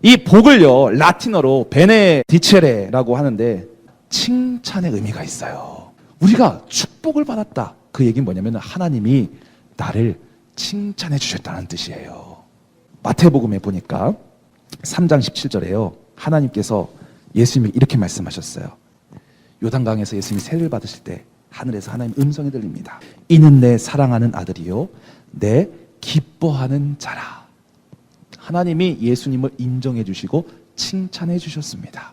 이 복을요, 라틴어로 베네디체레라고 하는데 칭찬의 의미가 있어요. 우리가 축복을 받았다. 그 얘기는 뭐냐면 하나님이 나를 칭찬해 주셨다는 뜻이에요. 마태복음에 보니까 3장 17절에요. 하나님께서 예수님이 이렇게 말씀하셨어요. 요단강에서 예수님이 세례를 받으실 때 하늘에서 하나님 음성이 들립니다. 이는 내 사랑하는 아들이요 내 기뻐하는 자라. 하나님이 예수님을 인정해 주시고 칭찬해 주셨습니다.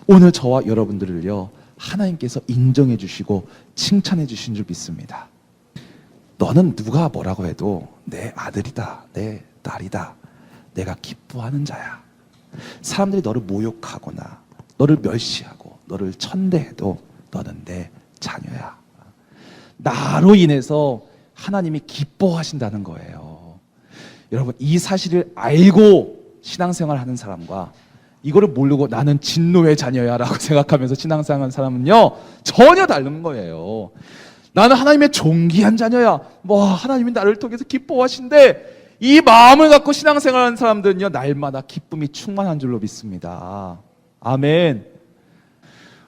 오늘 저와 여러분들을요 하나님께서 인정해 주시고 칭찬해 주신 줄 믿습니다. 너는 누가 뭐라고 해도 내 아들이다, 내 딸이다, 내가 기뻐하는 자야. 사람들이 너를 모욕하거나 너를 멸시하고 너를 천대해도 너는 내 자녀야. 나로 인해서 하나님이 기뻐하신다는 거예요. 여러분, 이 사실을 알고 신앙생활 하는 사람과 이거를 모르고 나는 진노의 자녀야 라고 생각하면서 신앙생활 하는 사람은요 전혀 다른 거예요. 나는 하나님의 존귀한 자녀야. 하나님이 나를 통해서 기뻐하신대. 이 마음을 갖고 신앙생활 하는 사람들은요 날마다 기쁨이 충만한 줄로 믿습니다. 아멘.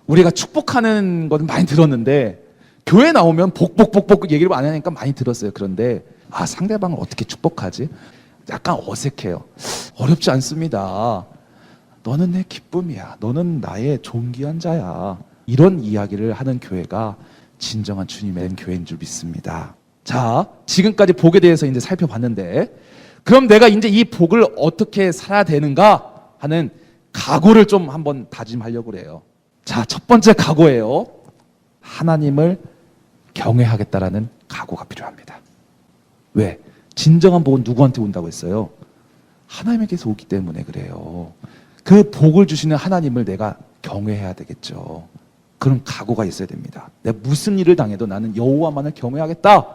우리가 축복하는 건 많이 들었는데 교회 나오면 복복복복 얘기를 안 하니까 많이 들었어요. 그런데 상대방을 어떻게 축복하지? 약간 어색해요. 어렵지 않습니다. 너는 내 기쁨이야. 너는 나의 존귀한 자야. 이런 이야기를 하는 교회가 진정한 주님의 교회인 줄 믿습니다. 자, 지금까지 복에 대해서 이제 살펴봤는데 그럼 내가 이제 이 복을 어떻게 살아야 되는가 하는 각오를 좀 한번 다짐하려고 그래요. 자, 첫 번째 각오예요. 하나님을 경외하겠다라는 각오가 필요합니다. 왜? 진정한 복은 누구한테 온다고 했어요? 하나님에게서 오기 때문에 그래요. 그 복을 주시는 하나님을 내가 경외해야 되겠죠. 그런 각오가 있어야 됩니다. 내가 무슨 일을 당해도 나는 여호와만을 경외하겠다.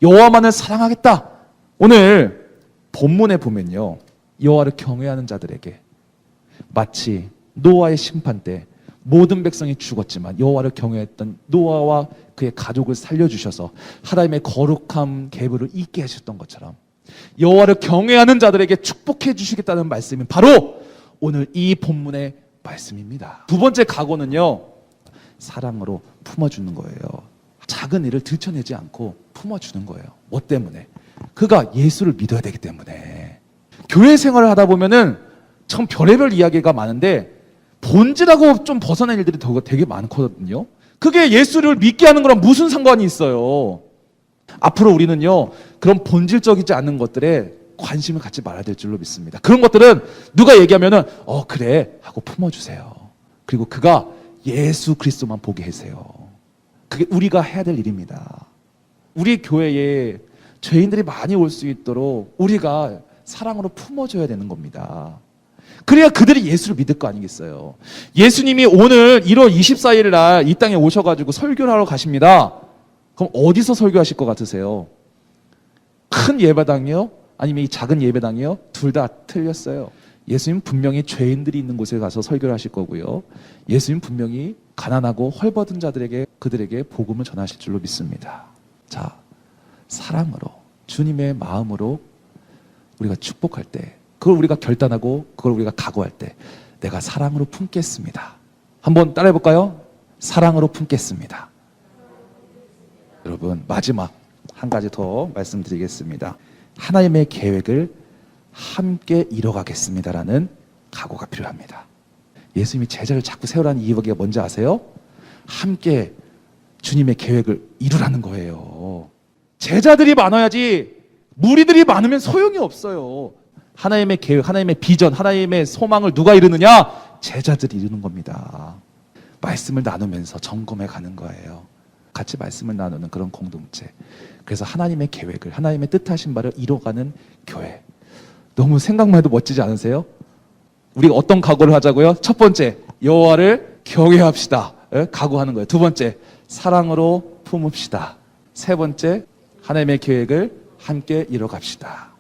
여호와만을 사랑하겠다. 오늘 본문에 보면요. 여호와를 경외하는 자들에게 마치 노아의 심판 때 모든 백성이 죽었지만 여호와를 경외했던 노아와 그의 가족을 살려주셔서 하나님의 거룩한 계보를 잇게 하셨던 것처럼 여호와를 경외하는 자들에게 축복해 주시겠다는 말씀이 바로 오늘 이 본문의 말씀입니다. 두 번째 각오는요. 사랑으로 품어주는 거예요. 작은 일을 들춰내지 않고 품어주는 거예요. 뭐 때문에? 그가 예수를 믿어야 되기 때문에. 교회 생활을 하다 보면은 참 별의별 이야기가 많은데 본질하고 좀 벗어난 일들이 되게 많거든요. 그게 예수를 믿게 하는 거랑 무슨 상관이 있어요? 앞으로 우리는요 그런 본질적이지 않은 것들에 관심을 갖지 말아야 될 줄로 믿습니다. 그런 것들은 누가 얘기하면은 그래 하고 품어주세요. 그리고 그가 예수 그리스도만 보게 해주세요. 그게 우리가 해야 될 일입니다. 우리 교회에 죄인들이 많이 올 수 있도록 우리가 사랑으로 품어줘야 되는 겁니다. 그래야 그들이 예수를 믿을 거 아니겠어요. 예수님이 오늘 1월 24일 날 이 땅에 오셔가지고 설교를 하러 가십니다. 그럼 어디서 설교하실 것 같으세요? 큰 예배당이요? 아니면 이 작은 예배당이요? 둘 다 틀렸어요. 예수님 분명히 죄인들이 있는 곳에 가서 설교를 하실 거고요. 예수님 분명히 가난하고 헐벗은 자들에게 그들에게 복음을 전하실 줄로 믿습니다. 자, 사랑으로 주님의 마음으로 우리가 축복할 때 그걸 우리가 결단하고 그걸 우리가 각오할 때 내가 사랑으로 품겠습니다. 한번 따라해 볼까요? 사랑으로 품겠습니다. 여러분 마지막 한 가지 더 말씀드리겠습니다. 하나님의 계획을 함께 이뤄가겠습니다라는 각오가 필요합니다. 예수님이 제자를 자꾸 세우라는 이유가 뭔지 아세요? 함께 주님의 계획을 이루라는 거예요. 제자들이 많아야지 무리들이 많으면 소용이 없어요. 하나님의 계획, 하나님의 비전, 하나님의 소망을 누가 이루느냐? 제자들이 이루는 겁니다. 말씀을 나누면서 점검해 가는 거예요. 같이 말씀을 나누는 그런 공동체. 그래서 하나님의 계획을, 하나님의 뜻하신 바를 이뤄가는 교회. 너무 생각만 해도 멋지지 않으세요? 우리가 어떤 각오를 하자고요? 첫 번째, 여호와를 경외합시다. 각오하는 거예요. 두 번째, 사랑으로 품읍시다. 세 번째, 하나님의 계획을 함께 이뤄갑시다.